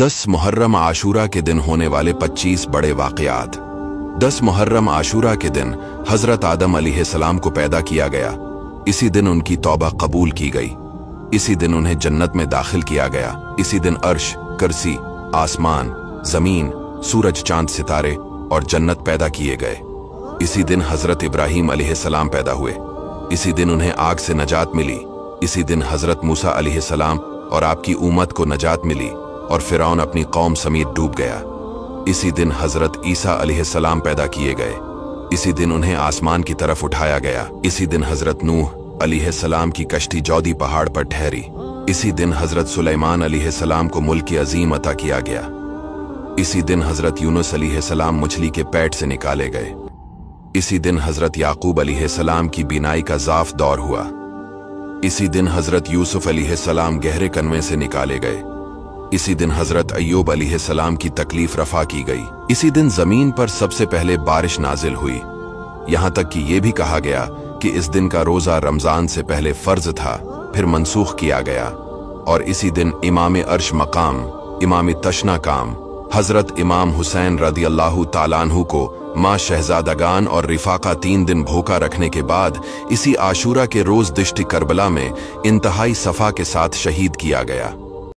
10 मुहर्रम आशूरा के दिन होने वाले 25 बड़े वाक़यात। 10 मुहर्रम आशूरा के दिन हज़रत आदम अलैहिस्सलाम को पैदा किया गया। इसी दिन उनकी तौबा कबूल की गई। इसी दिन उन्हें जन्नत में दाखिल किया गया। इसी दिन अर्श, कुर्सी, आसमान, जमीन, सूरज, चांद, सितारे और जन्नत पैदा किए गए। इसी दिन हज़रत इब्राहीम अलैहिस्सलाम पैदा हुए। इसी दिन उन्हें आग से नजात मिली। इसी दिन हज़रत मूसा अलैहिस्सलाम और आपकी उम्मत को नजात मिली और फिरौन अपनी कौम समेत डूब गया। इसी दिन हज़रत ईसा अलैहिस्सलाम पैदा किए गए। इसी दिन उन्हें आसमान की तरफ उठाया गया। इसी दिन हज़रत नूह अलैहिस्सलाम की कश्ती जौदी पहाड़ पर ठहरी। इसी दिन हज़रत सुलेमान अलैहिस्सलाम को मुल्क अजीम अता किया गया। इसी दिन हज़रत यूनुस अलैहिस्सलाम मछली के पेट से निकाले गए। इसी दिन हज़रत याकूब अलैहिस्सलाम की बीनाई का ज़ाफ दौर हुआ। इसी दिन हज़रत यूसुफ अलैहिस्सलाम गहरे कन्वे से निकाले गए। इसी दिन हज़रत अय्यूब अलैहिस्सलाम की तकलीफ रफा की गई। इसी दिन जमीन पर सबसे पहले बारिश नाजिल हुई। यहां तक कि यह भी कहा गया कि इस दिन का रोजा रमजान से पहले फर्ज था, फिर मनसूख किया गया। और इसी दिन इमाम अर्श मकाम, इमाम तशना काम, हज़रत इमाम हुसैन रदियल्लाहु ताला अन्हु को माँ शहजादगान और रिफाका 3 दिन भूखा रखने के बाद इसी आशूरा के रोज दिश्त करबला में इंतहाई सफा के साथ शहीद किया गया।